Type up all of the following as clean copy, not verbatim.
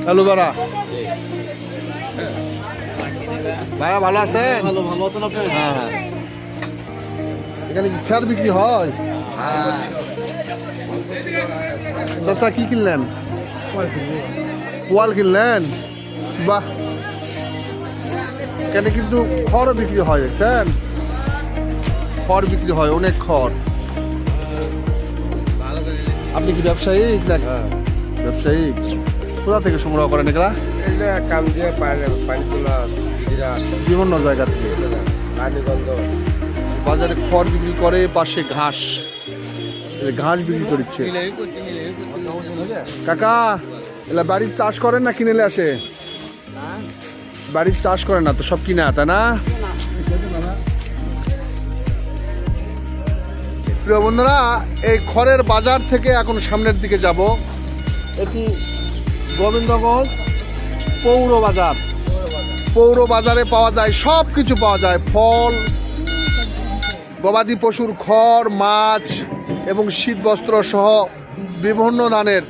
Hello বারা, ভাইয়া ভালো আছেন? ভালো আছেন আপনি? হ্যাঁ, এখানে কি খেয়ার বিক্রি হয়? চাচা কি কিনলেন? পোয়াল কিনলেন? বাহ, এখানে কিন্তু খড়ও বিক্রি হয়, দেখছেন? খড় বিক্রি হয়, অনেক খড়। আপনি কি ব্যবসায়িক না? ব্যবসায়িক। কোথা থেকে সংগ্রহ করেন এগুলা? কাম দিয়ে পানি তোলা বিভিন্ন জায়গা থেকে। বাজারে খড় বিক্রি করে, পাশে ঘাস, ঘাস বিক্রি করছে। কাকা, এলা বাড়ির চাষ করেন না কিনে আসে? বাড়ির চাষ করেন না তো, সব কিনা, তাই না? প্রিয় বন্ধুরা, এই খড়ের বাজার থেকে এখন সামনের দিকে যাব। এটি গোবিন্দগঞ্জ পৌর বাজার। পৌর বাজারে পাওয়া যায় সব কিছু, পাওয়া যায় ফল, গবাদি পশুর খড়, মাছ এবং শীত বস্ত্র সহ বিভিন্ন ধরনের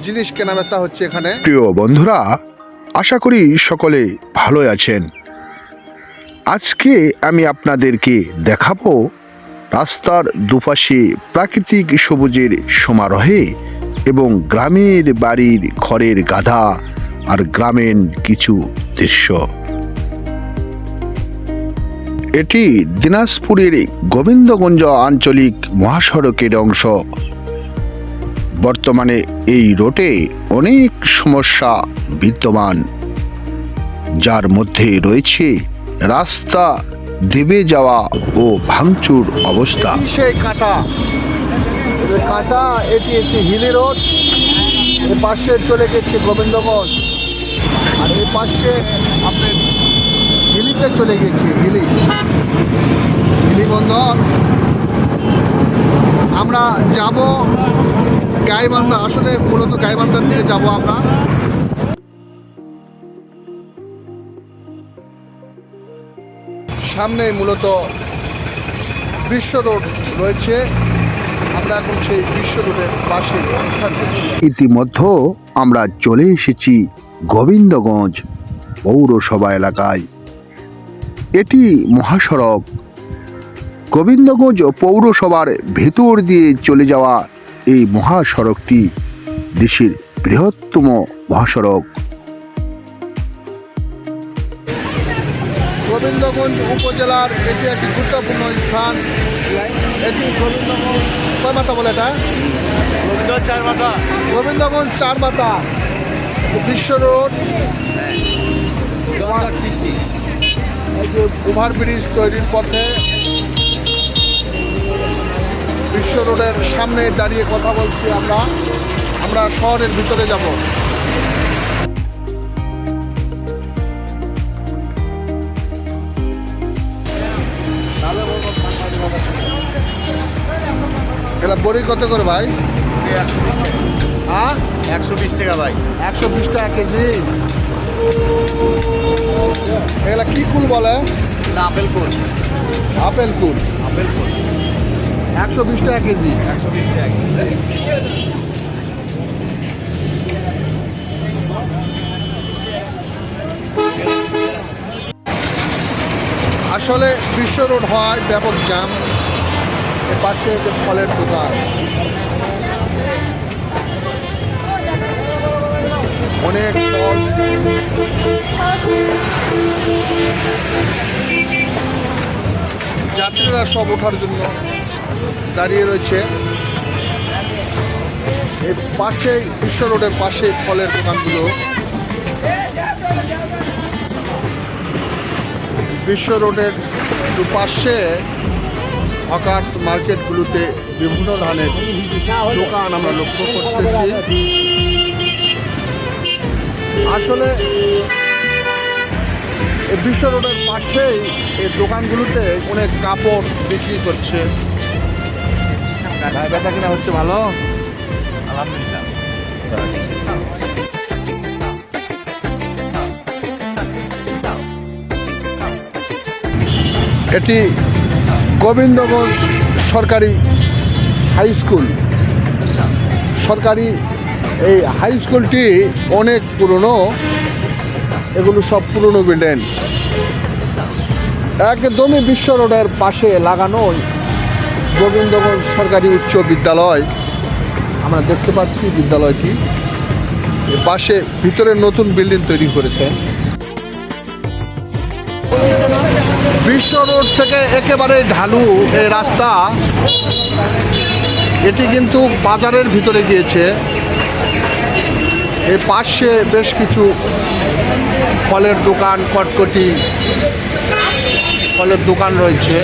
জিনিস কেনাবেচা হচ্ছে এখানে। প্রিয় বন্ধুরা, আশা করি সকলে ভালো আছেন। আজকে আমি আপনাদেরকে দেখাবো রাস্তার দুপাশে প্রাকৃতিক সবুজের সমারোহে এবং গ্রামের বাড়ির খড়ের গাধা আর গ্রামীণ কিছু দৃশ্য। এটি দিনাজপুরের গোবিন্দগঞ্জ আঞ্চলিক মহাসড়কের অংশ। বর্তমানে এই রোডে অনেক সমস্যা বিদ্যমান, যার মধ্যে রয়েছে রাস্তা দেবে যাওয়া ও ভাঙচুর অবস্থা। সেই কাটা, কাটা, এটি হচ্ছে হিলি রোড। এ পাশে চলে গেছে গোবিন্দগঞ্জ, আর এই পাশে আপনার হিলিতে চলে গেছে, হিলি বন্দর। আমরা যাব গাইবান্ধা, আসলে মূলত গাইবান্ধার দিকে যাব আমরা। সামনে মূলত বিশ্ব রোড রয়েছে, আমরা এখন সেই বিশ্ব রোডের পাশে অবস্থান করছি। ইতিমধ্যে আমরা চলে এসেছি গোবিন্দগঞ্জ পৌরসভা এলাকায়। এটি মহাসড়ক। গোবিন্দগঞ্জ পৌরসভার ভেতর দিয়ে চলে যাওয়া এই মহাসড়কটি দেশের বৃহত্তম মহাসড়ক। গোবিন্দগঞ্জ উপজেলার এটি একটি গুরুত্বপূর্ণ স্থান। এটি গোবিন্দগঞ্জ কয় মাথা বলে এটা? গোবিন্দগঞ্জ 4 মাথা। বিশ্ব রোড, এই যে ওভারব্রিজ তৈরির পথে বিশ্ব রোডের সামনে দাঁড়িয়ে কথা বলছি আমরা শহরের ভিতরে যাব। এগুলা বড়ি কত করে ভাই? 120 টাকা ভাই। 120 টাকা কেজি। এগুলা কি কুল বলে? আপেল কুল। আপেল কুল। 120 টাকা কেজি। 120 টাকা। আসলে বিশ্ব রোড হয় ব্যাপক জ্যাম। এর পাশে যে ফলের দোকান, অনেক ফল, যাত্রীরা সব ওঠার জন্য দাঁড়িয়ে রয়েছে। এর পাশে বিশ্ব রোডের পাশে ফলের দোকানগুলো। বিশ্ব রোডের দুপাশে হকার্স মার্কেটগুলোতে বিভিন্ন ধরনের দোকান আমরা লক্ষ্য করতেছি। আসলে এই বিশ্ব রোডের পাশেই এই দোকানগুলোতে অনেক কাপড় বিক্রি করছে। বেচা কিনা হচ্ছে ভালো, আলহামদুলিল্লাহ। এটি গোবিন্দগঞ্জ সরকারি হাই স্কুল, সরকারি এই হাই স্কুলটি অনেক পুরনো, এগুলো সব পুরনো বিল্ডিং। একদমই বিশ্ব রোডের পাশে লাগানো গোবিন্দগঞ্জ সরকারি উচ্চ বিদ্যালয় আমরা দেখতে পাচ্ছি। বিদ্যালয়টি এর পাশে ভিতরে নতুন বিল্ডিং তৈরি করেছে। বিশ্ব রোড থেকে একেবারে ঢালু এই রাস্তা, এটি কিন্তু বাজারের ভিতরে গিয়েছে। এর পাশে বেশ কিছু ফলের দোকান, কটকটি ফলের দোকান রয়েছে।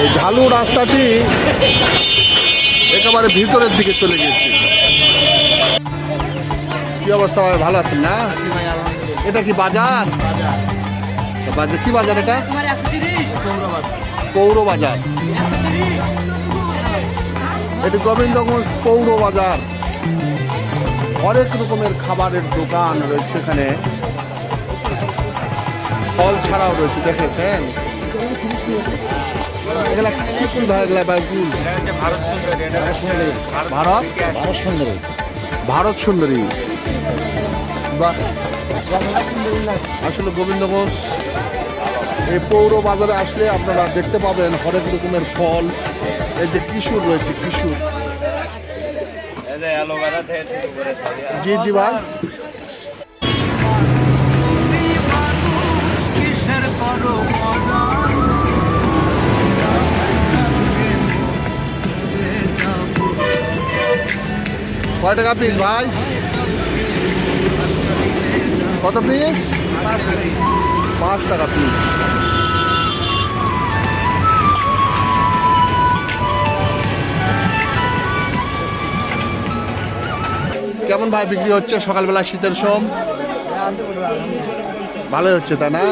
এই ঢালু রাস্তাটি একেবারে ভিতরের দিকে চলে গিয়েছে। কি অবস্থা ভাই, ভালো আছেন না? এটা কি বাজার? বাজার কি বাজার এটা? পৌর বাজার। এটি গোবিন্দগঞ্জ পৌর বাজার। অনেক রকমের খাবারের দোকান রয়েছে এখানে, ফল ছাড়াও রয়েছে, দেখেছেন? এগুলা কি ফুল ভাই? এগুলা ভাই ফুল ভারত সুন্দরী। বাহ, আসলে গোবিন্দগঞ্জ এই পৌর বাজারে আসলে আপনারা দেখতে পাবেন হরেক রকমের ফল। এই যে কিশোর রয়েছে, কিশোর। জি জি ভাই। কয় টাকা পিস ভাই? কত পিস? 5 টাকা পিস। কেমন ভাই বিক্রি হচ্ছে সকালবেলা শীতের সোম? ভালোই হচ্ছে তাই না?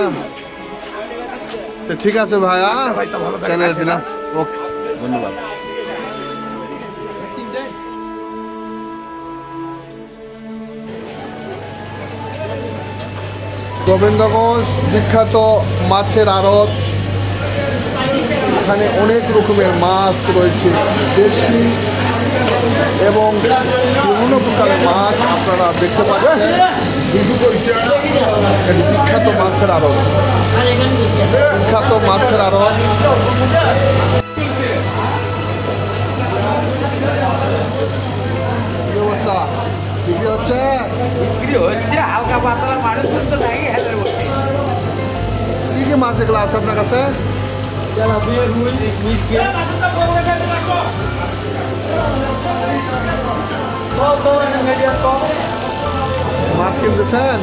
তো ঠিক আছে ভাইয়া, চ্যানেল দিনা। ওকে, ধন্যবাদ। গোবিন্দগঞ্জ বিখ্যাত মাছের আড়ত। এখানে অনেক রকমের মাছ রয়েছে, দেশি এবং বিভিন্ন প্রকারের মাছ আপনারা দেখতে পাচ্ছেন। বিখ্যাত মাছের আড়ত, বিখ্যাত মাছের আড়ত। কি অবস্থা, বিক্রি হচ্ছে? হালকা পাতলা মানুষ তো নাই। কি কি মাছ এগুলো আছে আপনার কাছে? মাছ কিনতেছেন?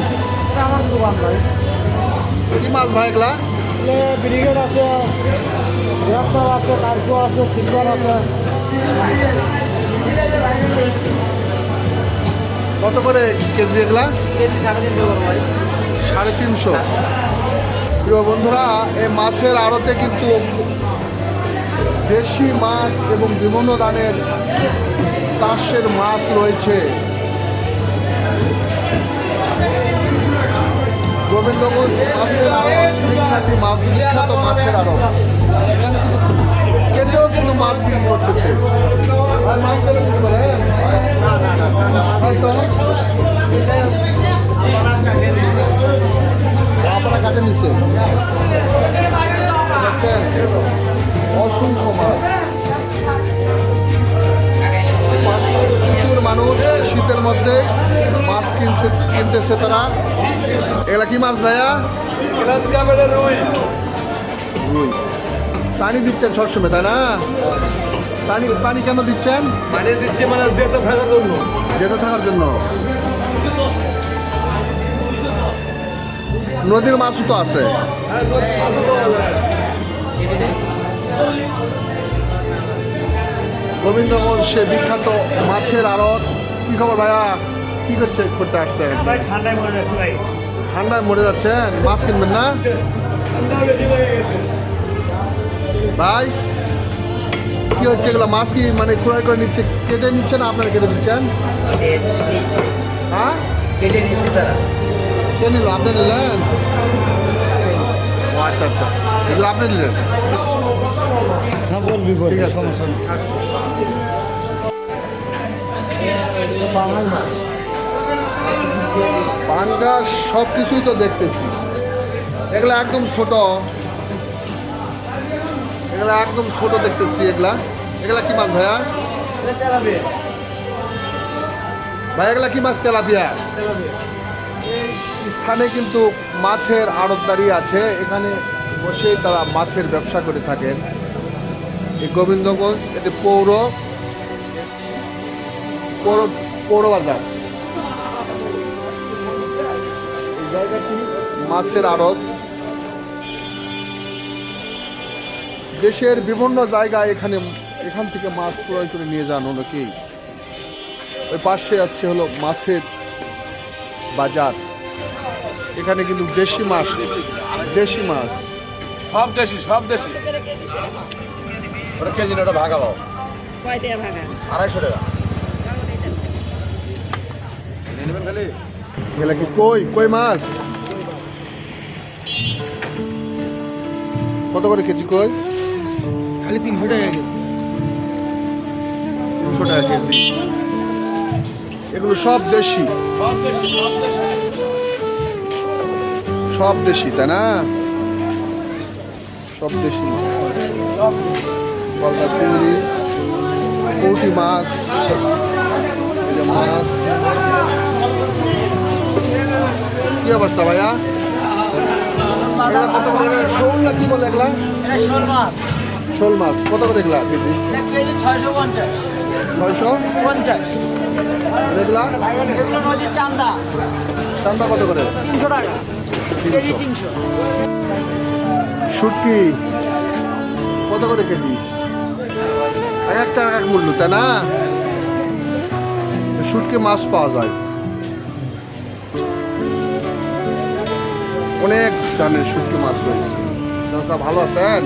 আমার দোকান ভাই। কি মাছ ভাই এগুলা? ব্রিগেড আছে, গ্রাফটার আছে, কার্পো আছে, সিলভার আছে। কত করে কেজি এগুলা? কেজি 350 ভাই। 350। প্রিয় বন্ধুরা, এই মাছের আড়তে কিন্তু দেশি মাছ এবং বিভিন্ন দানের চাষের মাছ রয়েছে। গোবিন্দগঞ্জ মাছের আড়ত বিখ্যাত মাছের আড়ত। এখানে কিন্তু কেটেও কিন্তু মাছ বিক্রি করতেছে। আর মাছ বিক্রি করেন? আপনারা কাটে নিচ্ছে অসংখ্য মাছ। প্রচুর মানুষ শীতের মধ্যে মাছ কিনতেছে তারা। এগুলা কি মাছ ভাইয়া? রুই। পানি দিচ্ছেন সবসময় তাই না? পানি কেন দিচ্ছেন? পানি দিচ্ছে মানে যেতে থাকার জন্য। যেতে থাকার জন্য। নদীর মাছও তো আছে। গোবিন্দগঞ্জ সে বিখ্যাত মাছের আড়ত। কি খবর ভাইয়া, কি করতে আসছেন? ঠান্ডায় মরে যাচ্ছে ভাই। ঠান্ডায় মরে যাচ্ছেন, মাছ কিনবেন না ভাই? কি হচ্ছে এগুলো? মাছ কি মানে ক্রয় করে নিচ্ছে, কেটে নিচ্ছে না আপনারা কেটে দিচ্ছেন? হ্যাঁ, কেটে নিচ্ছে তারা। কে নিল? আপনি নিলেন? ও আচ্ছা আচ্ছা। এগুলো আপনি নিলেন? না বলবি বল, ঠিক আছে। সমস্যা নেই। বাঙাল মাছ। পাঙ্গাস সব কিছুই তো দেখতেছি। এগুলা একদম ছোট, এগুলা একদম ছোট দেখতেছি। এগুলা এগুলা কি মাছ ভাইয়া? ভাই এগুলা কি মাছ? তেলাপিয়া। এই স্থানে কিন্তু মাছের আড়তদারি আছে, এখানে বসেই তারা মাছের ব্যবসা করে থাকেন। এই গোবিন্দগঞ্জ এটি পৌর বাজার। এই জায়গাটি মাছের আড়ত। দেশের বিভিন্ন জায়গায় এখান থেকে মাছ ক্রয় করে নিয়ে যান অনেকেই। ওই পাশে যাচ্ছে হলো মাছের বাজার। এখানে কিন্তু দেশি মাছ সব দেশি ওটা কেজি না, ওটা ভাগা পাও কয় টাকা ভাগা? 250 টাকা নিয়ে নেবেন খালি। এগুলা কি কই মাছ? কত করে কেজি কই? খালি 300 টাকা কেজি। 300 টাকা কেজি। এগুলো সব দেশি, সব দেশি তাই না? সব দেশি মাছ। গলদা চিংড়ি, পুঁটি মাছ, এই যে মাছ। কি অবস্থা ভাইয়া? এগুলা কত করে? শোল না কি বলে এগুলা? এটা শোল মাছ, শোল মাছ কত করে এগুলা কেজি? এক কেজি 650। 650। এগুলা এগুলো নদীর চান্দা, চান্দা কত করে? 300 টাকা কেজি, 300। শুটকি কত করে কেজি? এক টাকা এক মূল্য তাই না? শুটকি মাছ পাওয়া যায় অনেক দামের শুটকি মাছ রয়েছে। চাচা ভালো আছেন?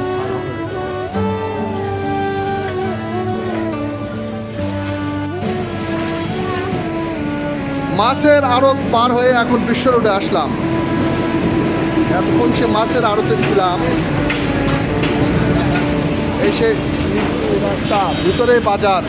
মাছের আড়ত পার হয়ে এখন বিশ্ব রোডে আসলাম। এতক্ষণ সে মাছের আড়তে ছিলাম, এসে রাস্তা ভিতরে বাজার।